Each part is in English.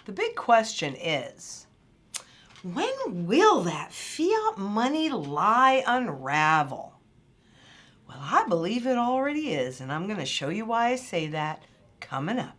The big question is, when will that fiat money lie unravel? Well, I believe it already is, and I'm going to show you why I say that coming up.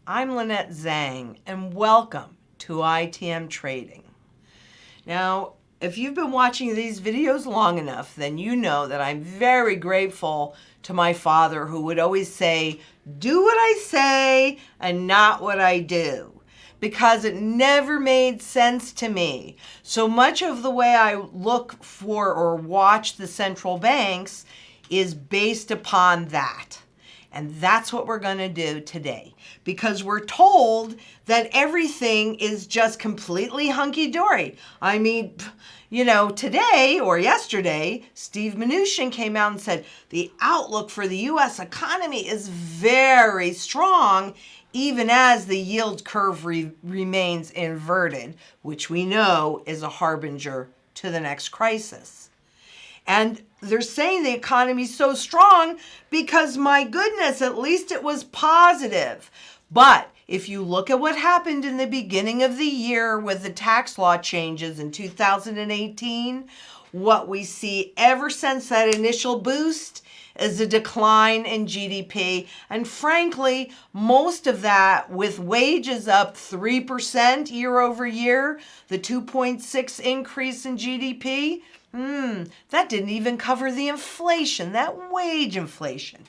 I'm Lynette Zhang, and welcome to ITM Trading. Now, if you've been watching these videos long enough, then you know that I'm very grateful to my father, who would always say, do what I say and not what I do, because it never made sense to me. So much of the way I look for or watch the central banks is based upon that. And that's what we're going to do today, because we're told that everything is just completely hunky-dory. I mean, you know, today or yesterday, Steve Mnuchin came out and said the outlook for the U.S. economy is very strong, even as the yield curve remains inverted, which we know is a harbinger to the next crisis. And they're saying the economy's so strong because, my goodness, at least it was positive. But if you look at what happened in the beginning of the year with the tax law changes in 2018, what we see ever since that initial boost is a decline in GDP. And frankly, most of that with wages up 3% year over year, the 2.6 increase in GDP, that didn't even cover the inflation, that wage inflation.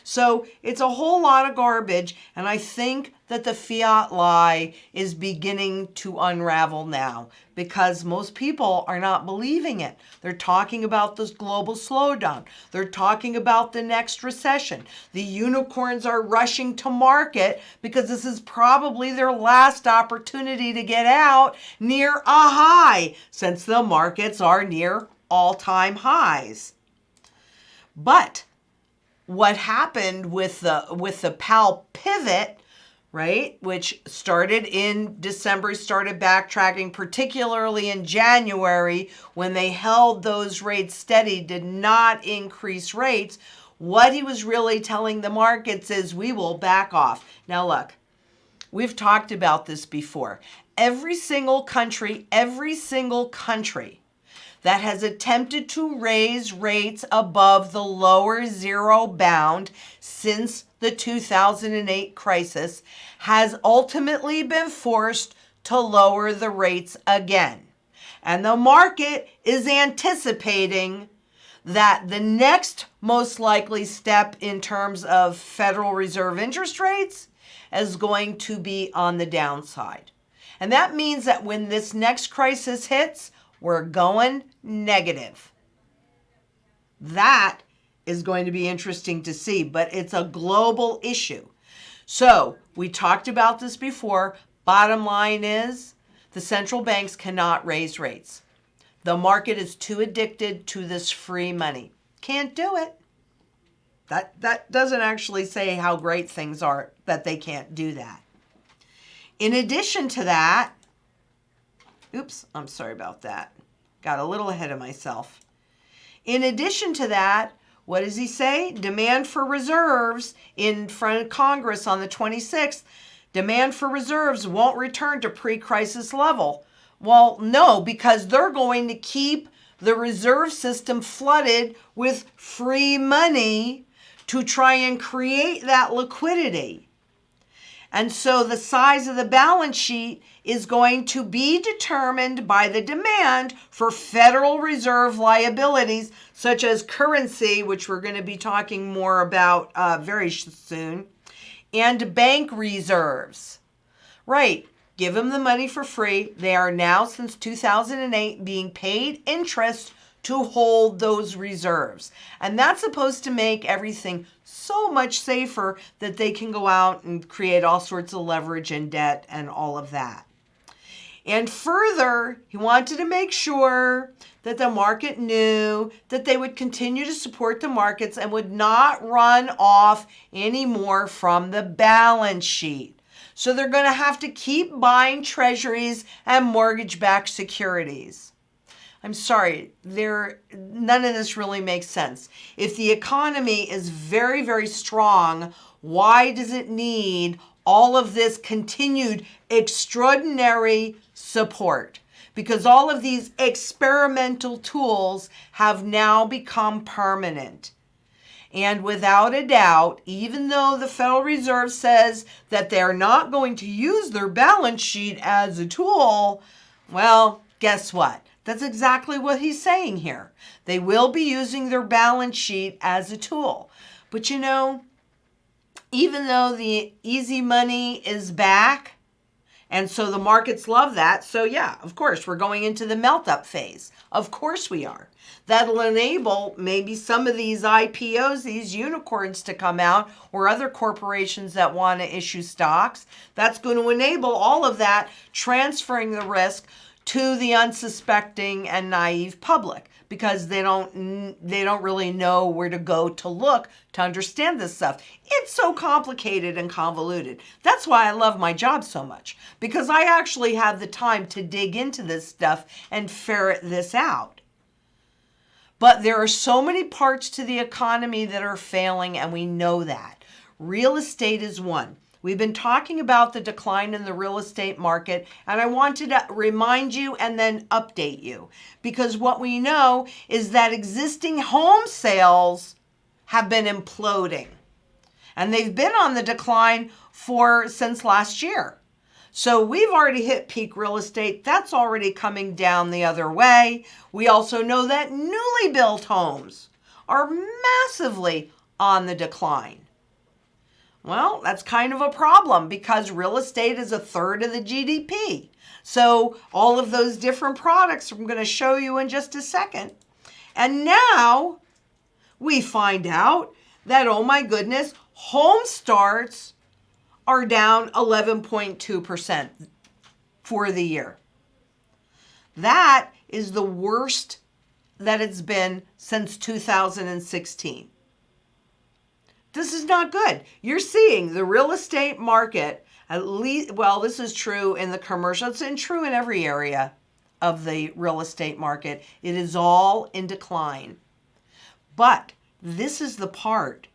So it's a whole lot of garbage, and I think that the fiat lie is beginning to unravel now because most people are not believing it. They're talking about this global slowdown. They're talking about the next recession. The unicorns are rushing to market because this is probably their last opportunity to get out near a high, since the markets are near all-time highs. But what happened with the Powell pivot, right, which started in December, started backtracking, particularly in January when they held those rates steady, did not increase rates. What he was really telling the markets is, we will back off. Now look, we've talked about this before. Every single country that has attempted to raise rates above the lower zero bound since the 2008 crisis has ultimately been forced to lower the rates again. And the market is anticipating that the next most likely step in terms of Federal Reserve interest rates is going to be on the downside. And that means that when this next crisis hits, we're going negative. That is going to be interesting to see, but it's a global issue. So we talked about this before. Bottom line is, the central banks cannot raise rates. The market is too addicted to this free money. Can't do it. That doesn't actually say how great things are that they can't do that. In addition to that, oops, I'm sorry about that. Got a little ahead of myself. In addition to that, what does he say? Demand for reserves in front of Congress on the 26th. Demand for reserves won't return to pre-crisis level. Well, no, because they're going to keep the reserve system flooded with free money to try and create that liquidity. And so the size of the balance sheet is going to be determined by the demand for Federal Reserve liabilities, such as currency, which we're going to be talking more about very soon, and bank reserves. Right, give them the money for free. They are now, since 2008, being paid interest to hold those reserves. And that's supposed to make everything so much safer that they can go out and create all sorts of leverage and debt and all of that. And further, he wanted to make sure that the market knew that they would continue to support the markets and would not run off anymore from the balance sheet. So they're going to have to keep buying treasuries and mortgage-backed securities. I'm sorry, none of this really makes sense. If the economy is very, very strong, why does it need all of this continued extraordinary support? Because all of these experimental tools have now become permanent. And without a doubt, even though the Federal Reserve says that they're not going to use their balance sheet as a tool, well, guess what? That's exactly what he's saying here. They will be using their balance sheet as a tool. But you know, even though the easy money is back, and so the markets love that. So yeah, of course, we're going into the melt-up phase. Of course we are. That'll enable maybe some of these IPOs, these unicorns, to come out, or other corporations that want to issue stocks. That's going to enable all of that, transferring the risk to the unsuspecting and naive public, because they don't really know where to go to look to understand this stuff. It's so complicated and convoluted. That's why I love my job so much, because I actually have the time to dig into this stuff and ferret this out. But there are so many parts to the economy that are failing, and we know that. Real estate is one. We've been talking about the decline in the real estate market, and I wanted to remind you and then update you, because what we know is that existing home sales have been imploding, and they've been on the decline since last year. So we've already hit peak real estate. That's already coming down the other way. We also know that newly built homes are massively on the decline. Well, that's kind of a problem, because real estate is a third of the GDP. So all of those different products I'm going to show you in just a second. And now we find out that, oh my goodness, home starts are down 11.2% for the year. That is the worst that it's been since 2016. This is not good. You're seeing the real estate market, at least, well, this is true in the commercial, it's true in every area of the real estate market. It is all in decline. But this is the part.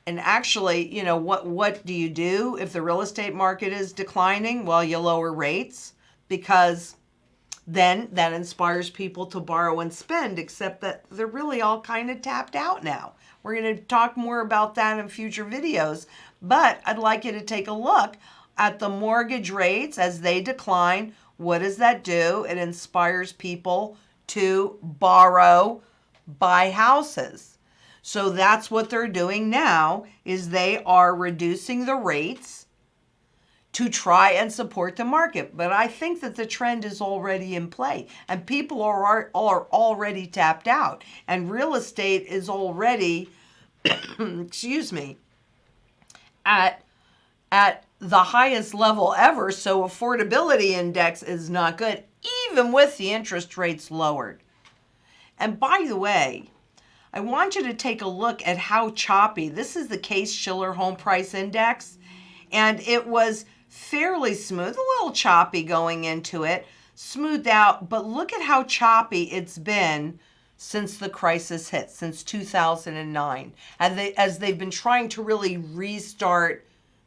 And actually, you know, what do you do if the real estate market is declining? Well, you lower rates, because then that inspires people to borrow and spend, except that they're really all kind of tapped out now. We're going to talk more about that in future videos, but I'd like you to take a look at the mortgage rates as they decline. What does that do? It inspires people to buy houses. So that's what they're doing now, is they are reducing the rates to try and support the market. But I think that the trend is already in play, and people are already tapped out, and real estate is already, excuse me, at the highest level ever. So affordability index is not good, even with the interest rates lowered. And by the way, I want you to take a look at how choppy. This is the Case-Shiller Home Price Index, and it was fairly smooth, a little choppy going into it, smoothed out, but look at how choppy it's been since the crisis hit, since 2009, as they've been trying to really restart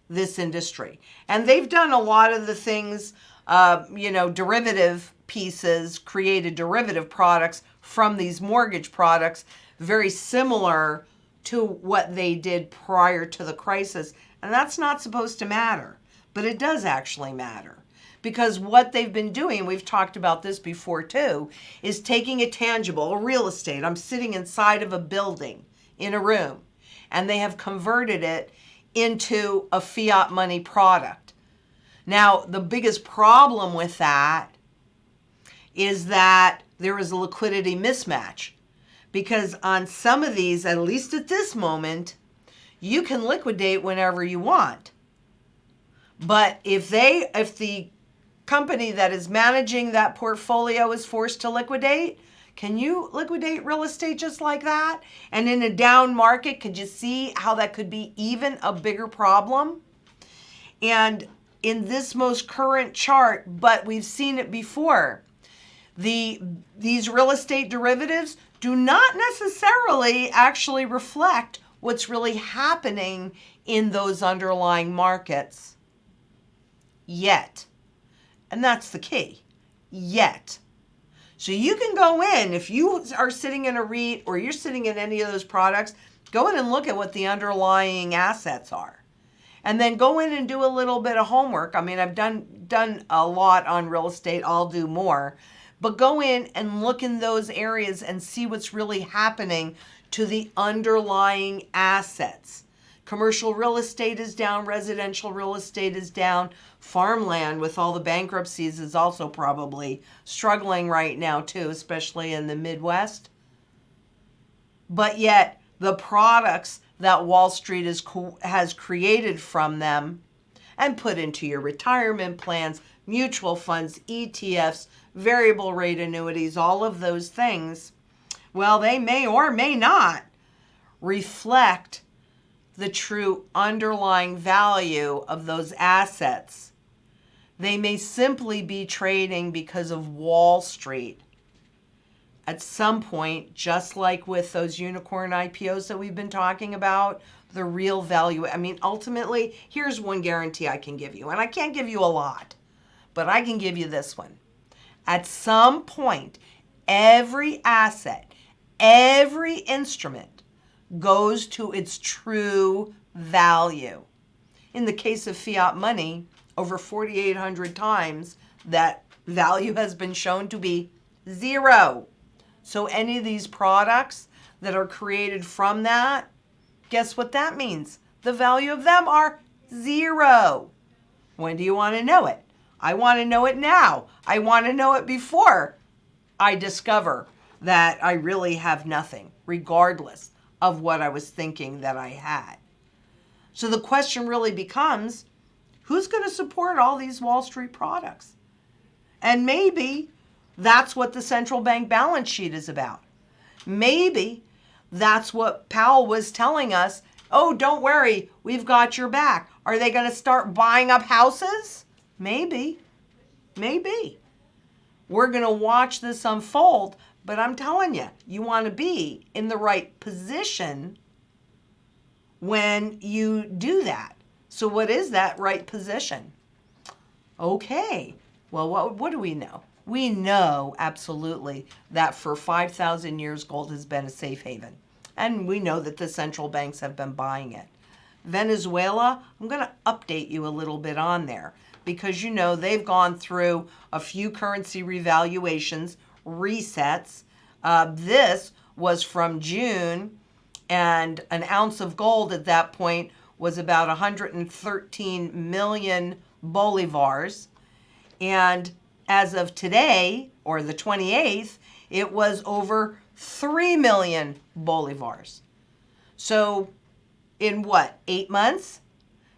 this industry. And they've done a lot of the things, derivative pieces, created derivative products from these mortgage products, very similar to what they did prior to the crisis. And that's not supposed to matter, but it does actually matter. Because what they've been doing, we've talked about this before too, is taking a tangible, a real estate. I'm sitting inside of a building in a room, and they have converted it into a fiat money product. Now, the biggest problem with that is that there is a liquidity mismatch. Because on some of these, at least at this moment, you can liquidate whenever you want. But if the company that is managing that portfolio is forced to liquidate, can you liquidate real estate just like that? And in a down market, could you see how that could be even a bigger problem? And in this most current chart, but we've seen it before, these real estate derivatives do not necessarily actually reflect what's really happening in those underlying markets yet. And that's the key, yet. So you can go in, if you are sitting in a REIT or you're sitting in any of those products, go in and look at what the underlying assets are. And then go in and do a little bit of homework. I mean, I've done a lot on real estate. I'll do more. But go in and look in those areas and see what's really happening to the underlying assets. Commercial real estate is down. Residential real estate is down. Farmland, with all the bankruptcies, is also probably struggling right now too, especially in the Midwest. But yet, the products that Wall Street has created from them and put into your retirement plans, mutual funds, ETFs, variable rate annuities, all of those things, well, they may or may not reflect the true underlying value of those assets. They may simply be trading because of Wall Street. At some point, just like with those unicorn IPOs that we've been talking about, the real value, I mean, ultimately, here's one guarantee I can give you, and I can't give you a lot, but I can give you this one. At some point, every asset, every instrument goes to its true value. In the case of fiat money, over 4,800 times, that value has been shown to be zero. So any of these products that are created from that, guess what that means? The value of them are zero. When do you want to know it? I want to know it now. I want to know it before I discover that I really have nothing, regardless of what I was thinking that I had. So the question really becomes, who's going to support all these Wall Street products? And maybe that's what the central bank balance sheet is about. Maybe that's what Powell was telling us. Oh, don't worry, we've got your back. Are they going to start buying up houses? Maybe. We're going to watch this unfold, but I'm telling you, you want to be in the right position when you do that. So what is that right position? Okay, well, what do we know? We know absolutely that for 5,000 years, gold has been a safe haven. And we know that the central banks have been buying it. Venezuela, I'm going to update you a little bit on there because, you know, they've gone through a few currency revaluations, resets. This was from June, and an ounce of gold at that point was about 113 million bolivars. And as of today, or the 28th, it was over 3 million bolivars. So in what, 8 months?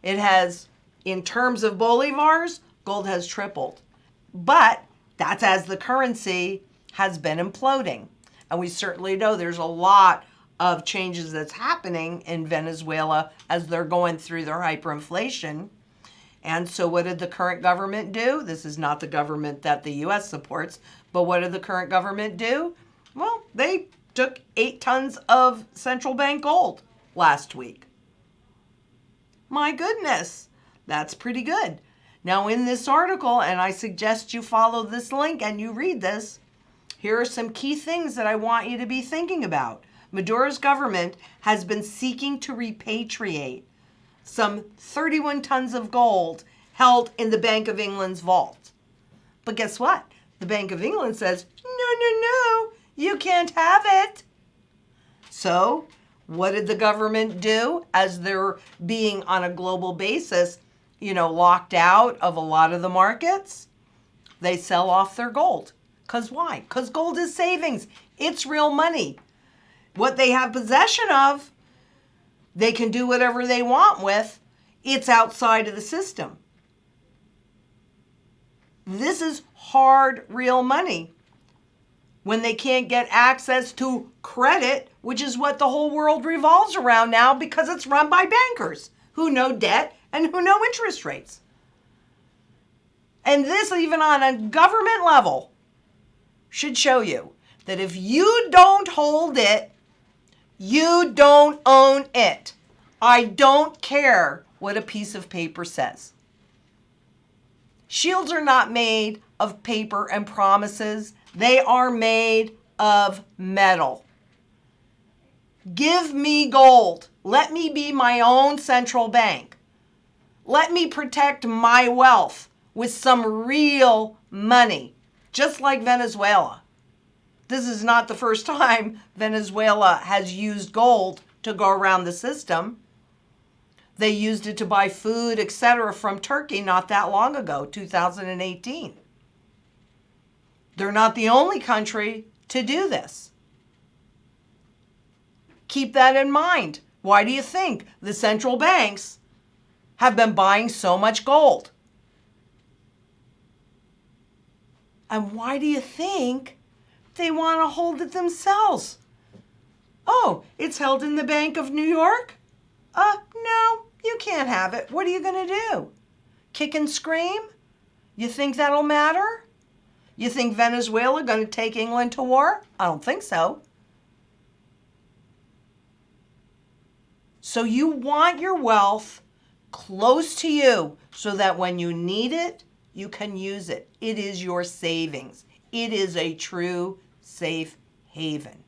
It has, in terms of bolivars, gold has tripled. But that's as the currency has been imploding. And we certainly know there's a lot of changes that's happening in Venezuela as they're going through their hyperinflation. And so what did the current government do? This is not the government that the U.S. supports, but what did the current government do? Well, they took 8 tons of central bank gold last week. My goodness, that's pretty good. Now in this article, and I suggest you follow this link and you read this, here are some key things that I want you to be thinking about. Maduro's government has been seeking to repatriate some 31 tons of gold held in the Bank of England's vault. But guess what? The Bank of England says, no, you can't have it. So what did the government do as they're being on a global basis, locked out of a lot of the markets? They sell off their gold. Because why? Because gold is savings. It's real money. What they have possession of, they can do whatever they want with. It's outside of the system. This is hard, real money. When they can't get access to credit, which is what the whole world revolves around now because it's run by bankers who know debt and who know interest rates. And this, even on a government level, should show you that if you don't hold it, you don't own it. I don't care what a piece of paper says. Shields are not made of paper and promises. They are made of metal. Give me gold. Let me be my own central bank. Let me protect my wealth with some real money, just like Venezuela. This is not the first time Venezuela has used gold to go around the system. They used it to buy food, etc., from Turkey not that long ago, 2018. They're not the only country to do this. Keep that in mind. Why do you think the central banks have been buying so much gold? And why do you think they want to hold it themselves? Oh, it's held in the Bank of New York? No, you can't have it. What are you going to do? Kick and scream? You think that'll matter? You think Venezuela going to take England to war? I don't think so. So you want your wealth close to you so that when you need it, you can use it. It is your savings. It is a true safe haven.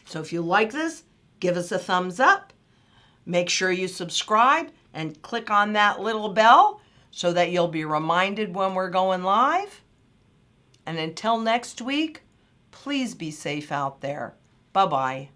So if you like this, give us a thumbs up. Make sure you subscribe and click on that little bell so that you'll be reminded when we're going live. And until next week, please be safe out there. Bye-bye.